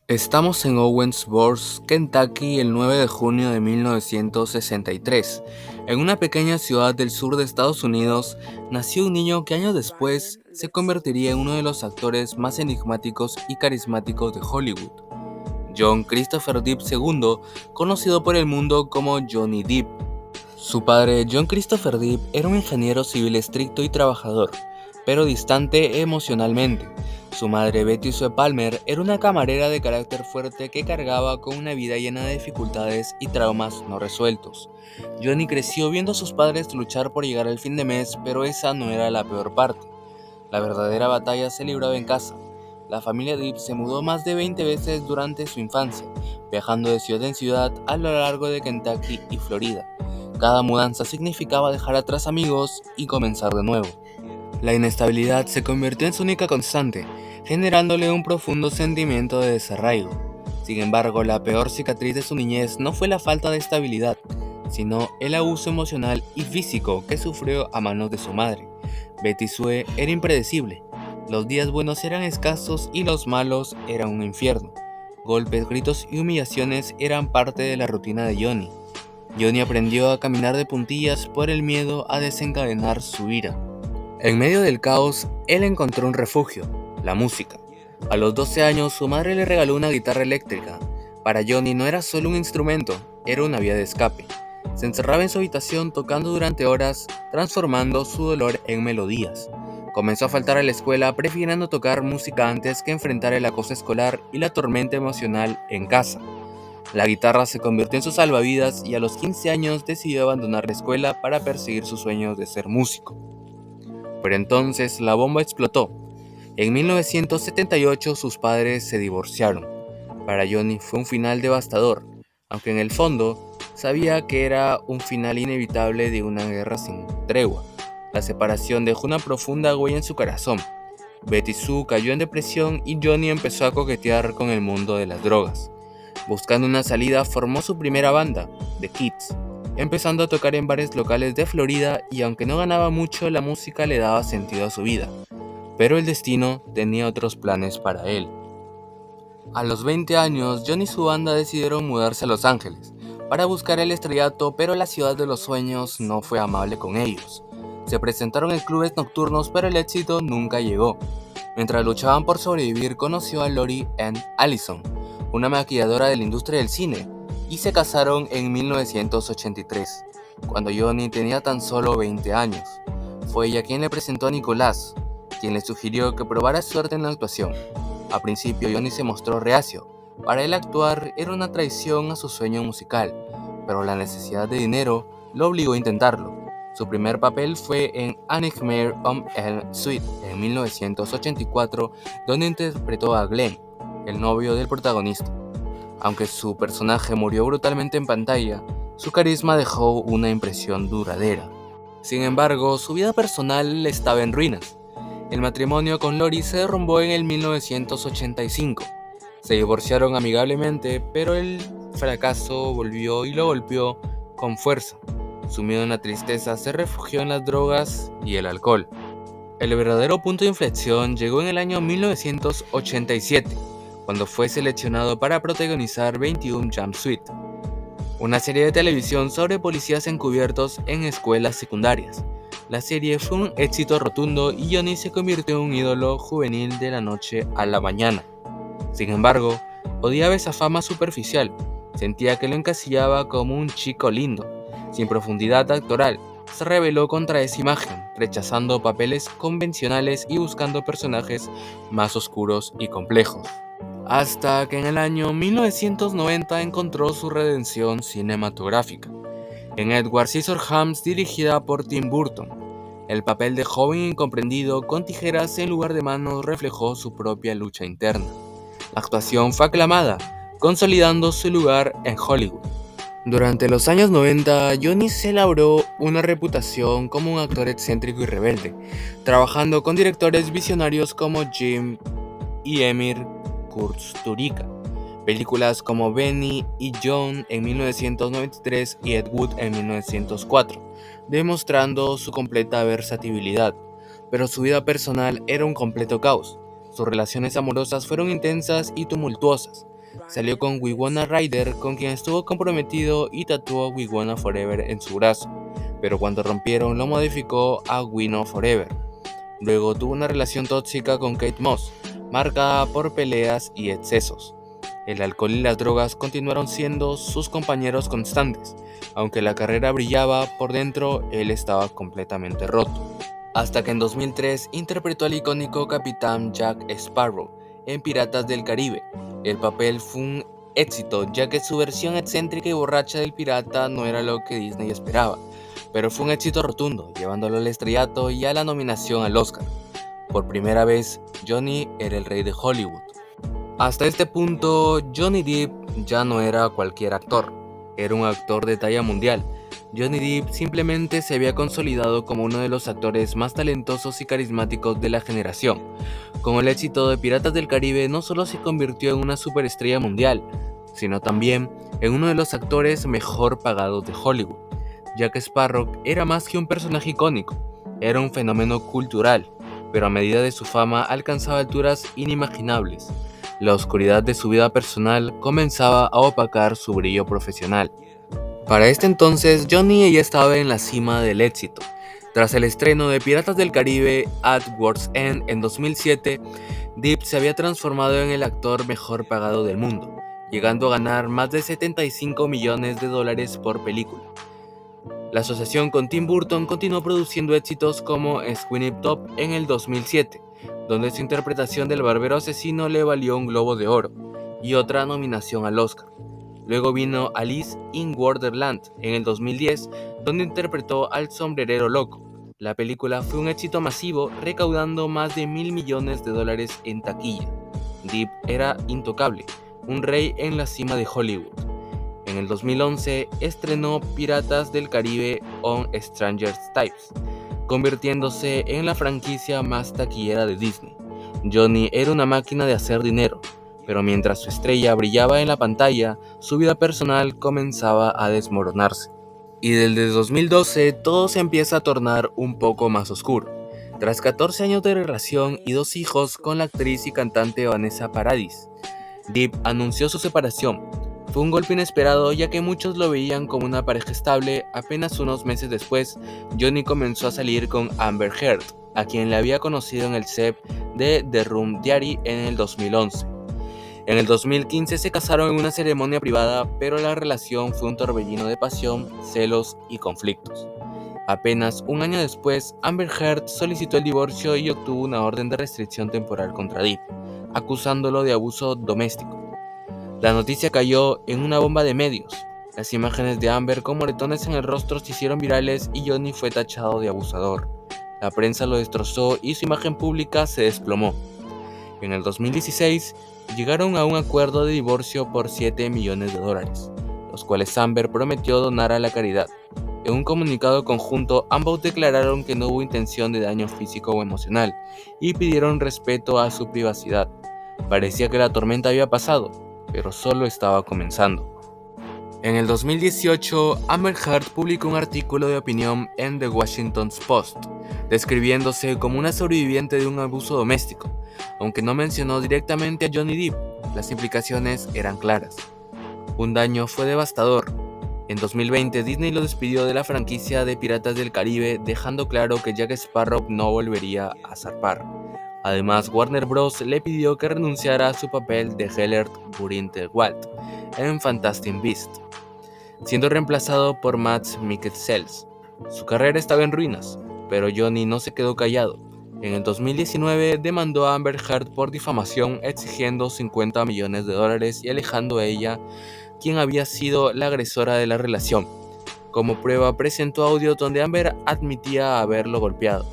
Estamos en Owensboro, Kentucky, el 9 de junio de 1963. En una pequeña ciudad del sur de Estados Unidos, nació un niño que años después se convertiría en uno de los actores más enigmáticos y carismáticos de Hollywood. John Christopher Depp II, conocido por el mundo como Johnny Depp. Su padre, John Christopher Depp, era un ingeniero civil estricto y trabajador, pero distante emocionalmente. Su madre, Betty Sue Palmer, era una camarera de carácter fuerte que cargaba con una vida llena de dificultades y traumas no resueltos. Johnny creció viendo a sus padres luchar por llegar al fin de mes, pero esa no era la peor parte. La verdadera batalla se libraba en casa. La familia Depp se mudó más de 20 veces durante su infancia, viajando de ciudad en ciudad a lo largo de Kentucky y Florida. Cada mudanza significaba dejar atrás amigos y comenzar de nuevo. La inestabilidad se convirtió en su única constante, generándole un profundo sentimiento de desarraigo. Sin embargo, la peor cicatriz de su niñez no fue la falta de estabilidad, sino el abuso emocional y físico que sufrió a manos de su madre. Betty Sue era impredecible. Los días buenos eran escasos y los malos eran un infierno. Golpes, gritos y humillaciones eran parte de la rutina de Johnny. Johnny aprendió a caminar de puntillas por el miedo a desencadenar su ira. En medio del caos, él encontró un refugio, la música. A los 12 años, su madre le regaló una guitarra eléctrica. Para Johnny no era solo un instrumento, era una vía de escape. Se encerraba en su habitación tocando durante horas, transformando su dolor en melodías. Comenzó a faltar a la escuela, prefiriendo tocar música antes que enfrentar el acoso escolar y la tormenta emocional en casa. La guitarra se convirtió en su salvavidas y a los 15 años decidió abandonar la escuela para perseguir sus sueños de ser músico. Pero entonces la bomba explotó. En 1978 sus padres se divorciaron. Para Johnny fue un final devastador, aunque en el fondo sabía que era un final inevitable de una guerra sin tregua. La separación dejó una profunda huella en su corazón. Betty Sue cayó en depresión y Johnny empezó a coquetear con el mundo de las drogas. Buscando una salida, formó su primera banda, The Kids, empezando a tocar en bares locales de Florida y aunque no ganaba mucho, la música le daba sentido a su vida. Pero el destino tenía otros planes para él. A los 20 años, John y su banda decidieron mudarse a Los Ángeles para buscar el estrellato, pero la ciudad de los sueños no fue amable con ellos. Se presentaron en clubes nocturnos, pero el éxito nunca llegó. Mientras luchaban por sobrevivir, conoció a Lori Ann Allison, una maquilladora de la industria del cine, y se casaron en 1983, cuando Johnny tenía tan solo 20 años. Fue ella quien le presentó a Nicolás, quien le sugirió que probara suerte en la actuación. A principio Johnny se mostró reacio. Para él actuar era una traición a su sueño musical, pero la necesidad de dinero lo obligó a intentarlo. Su primer papel fue en A Nightmare on Elm Street en 1984, donde interpretó a Glenn, el novio del protagonista. Aunque su personaje murió brutalmente en pantalla, su carisma dejó una impresión duradera. Sin embargo, su vida personal estaba en ruinas. El matrimonio con Lori se derrumbó en el 1985. Se divorciaron amigablemente, pero el fracaso volvió y lo golpeó con fuerza. Sumido en la tristeza, se refugió en las drogas y el alcohol. El verdadero punto de inflexión llegó en el año 1987, cuando fue seleccionado para protagonizar 21 Jump Street, una serie de televisión sobre policías encubiertos en escuelas secundarias. La serie fue un éxito rotundo y Johnny se convirtió en un ídolo juvenil de la noche a la mañana. Sin embargo, odiaba esa fama superficial. Sentía que lo encasillaba como un chico lindo, sin profundidad actoral. Se rebeló contra esa imagen, rechazando papeles convencionales y buscando personajes más oscuros y complejos. Hasta que en el año 1990 encontró su redención cinematográfica en Edward Scissorhands, dirigida por Tim Burton. El papel de joven incomprendido con tijeras en lugar de manos reflejó su propia lucha interna. La actuación fue aclamada, consolidando su lugar en Hollywood. Durante los años 90, Johnny se labró una reputación como un actor excéntrico y rebelde, trabajando con directores visionarios como Jim y Emir Kusturica. Películas como Benny y John en 1993 y Ed Wood en 1904, demostrando su completa versatilidad. Pero su vida personal era un completo caos. Sus relaciones amorosas fueron intensas y tumultuosas. Salió con Winona Ryder, con quien estuvo comprometido y tatuó Winona Forever en su brazo, pero cuando rompieron lo modificó a Wino Forever. Luego tuvo una relación tóxica con Kate Moss, marcada por peleas y excesos. El alcohol y las drogas continuaron siendo sus compañeros constantes. Aunque la carrera brillaba por dentro, él estaba completamente roto. Hasta que en 2003 interpretó al icónico capitán Jack Sparrow en Piratas del Caribe. El papel fue un éxito, ya que su versión excéntrica y borracha del pirata no era lo que Disney esperaba, pero fue un éxito rotundo, llevándolo al estrellato y a la nominación al Oscar. Por primera vez, Johnny era el rey de Hollywood. Hasta este punto, Johnny Depp ya no era cualquier actor, era un actor de talla mundial. Johnny Depp simplemente se había consolidado como uno de los actores más talentosos y carismáticos de la generación. Con el éxito de Piratas del Caribe no solo se convirtió en una superestrella mundial, sino también en uno de los actores mejor pagados de Hollywood. Jack Sparrow era más que un personaje icónico, era un fenómeno cultural, pero a medida de su fama alcanzaba alturas inimaginables. La oscuridad de su vida personal comenzaba a opacar su brillo profesional. Para este entonces, Johnny ya estaba en la cima del éxito. Tras el estreno de Piratas del Caribe at World's End en 2007, Depp se había transformado en el actor mejor pagado del mundo, llegando a ganar más de 75 millones de dólares por película. La asociación con Tim Burton continuó produciendo éxitos como Sweeney Todd en el 2007, donde su interpretación del barbero asesino le valió un Globo de Oro y otra nominación al Oscar. Luego vino Alice in Wonderland en el 2010, donde interpretó al sombrerero loco. La película fue un éxito masivo, recaudando más de $1.000 millones en taquilla. Depp era intocable, un rey en la cima de Hollywood. En el 2011 estrenó Piratas del Caribe on Stranger Tides, convirtiéndose en la franquicia más taquillera de Disney. Johnny era una máquina de hacer dinero, pero mientras su estrella brillaba en la pantalla, su vida personal comenzaba a desmoronarse. Y desde 2012 todo se empieza a tornar un poco más oscuro. Tras 14 años de relación y 2 hijos con la actriz y cantante Vanessa Paradis, Depp anunció su separación. Fue un golpe inesperado, ya que muchos lo veían como una pareja estable. Apenas unos meses después, Johnny comenzó a salir con Amber Heard, a quien le había conocido en el set de The Room Diary en el 2011. En el 2015 se casaron en una ceremonia privada, pero la relación fue un torbellino de pasión, celos y conflictos. Apenas un año después, Amber Heard solicitó el divorcio y obtuvo una orden de restricción temporal contra Depp, acusándolo de abuso doméstico. La noticia cayó en una bomba de medios. Las imágenes de Amber con moretones en el rostro se hicieron virales y Johnny fue tachado de abusador. La prensa lo destrozó y su imagen pública se desplomó. En el 2016, llegaron a un acuerdo de divorcio por $7 millones, los cuales Amber prometió donar a la caridad. En un comunicado conjunto, ambos declararon que no hubo intención de daño físico o emocional y pidieron respeto a su privacidad. Parecía que la tormenta había pasado, pero solo estaba comenzando. En el 2018, Amber Heard publicó un artículo de opinión en The Washington Post, describiéndose como una sobreviviente de un abuso doméstico. Aunque no mencionó directamente a Johnny Depp, las implicaciones eran claras. Un daño fue devastador. En 2020, Disney lo despidió de la franquicia de Piratas del Caribe, dejando claro que Jack Sparrow no volvería a zarpar. Además, Warner Bros. Le pidió que renunciara a su papel de Gellert Grindelwald en Fantastic Beasts, siendo reemplazado por Mads Mikkelsen. Su carrera estaba en ruinas, pero Johnny no se quedó callado. En el 2019 demandó a Amber Heard por difamación, exigiendo $50 millones y alejando a ella, quien había sido la agresora de la relación. Como prueba presentó audio donde Amber admitía haberlo golpeado.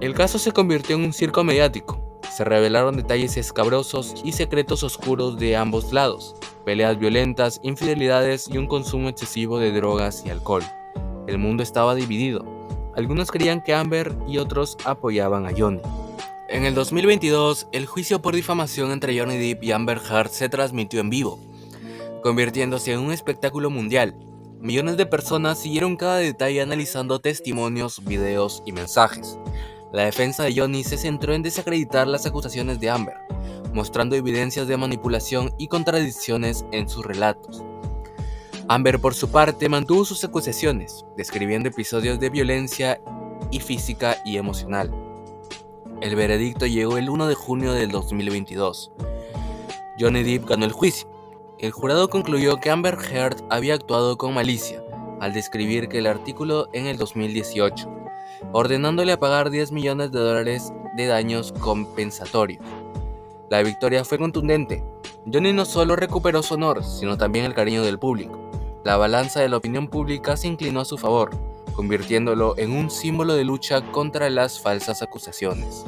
El caso se convirtió en un circo mediático. Se revelaron detalles escabrosos y secretos oscuros de ambos lados, peleas violentas, infidelidades y un consumo excesivo de drogas y alcohol. El mundo estaba dividido. Algunos creían que Amber y otros apoyaban a Johnny. En el 2022, el juicio por difamación entre Johnny Depp y Amber Heard se transmitió en vivo, convirtiéndose en un espectáculo mundial. Millones de personas siguieron cada detalle analizando testimonios, videos y mensajes. La defensa de Johnny se centró en desacreditar las acusaciones de Amber, mostrando evidencias de manipulación y contradicciones en sus relatos. Amber, por su parte, mantuvo sus acusaciones, describiendo episodios de violencia y física y emocional. El veredicto llegó el 1 de junio del 2022. Johnny Depp ganó el juicio. El jurado concluyó que Amber Heard había actuado con malicia al describir que el artículo en el 2018, ordenándole a pagar $10 millones de daños compensatorios. La victoria fue contundente. Johnny no solo recuperó su honor, sino también el cariño del público. La balanza de la opinión pública se inclinó a su favor, convirtiéndolo en un símbolo de lucha contra las falsas acusaciones.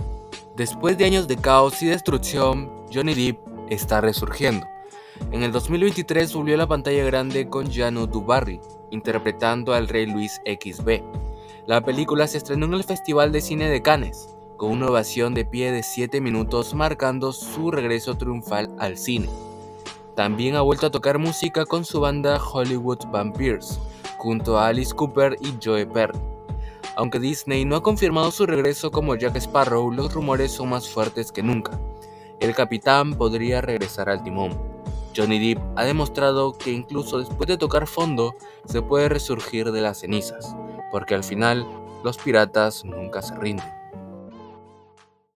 Después de años de caos y destrucción, Johnny Depp está resurgiendo. En el 2023 volvió a la pantalla grande con Janu Du-Barry, interpretando al rey Luis XV. La película se estrenó en el Festival de Cine de Cannes, con una ovación de pie de 7 minutos marcando su regreso triunfal al cine. También ha vuelto a tocar música con su banda Hollywood Vampires, junto a Alice Cooper y Joe Perry. Aunque Disney no ha confirmado su regreso como Jack Sparrow, los rumores son más fuertes que nunca. El capitán podría regresar al timón. Johnny Depp ha demostrado que incluso después de tocar fondo, se puede resurgir de las cenizas, porque al final, los piratas nunca se rinden.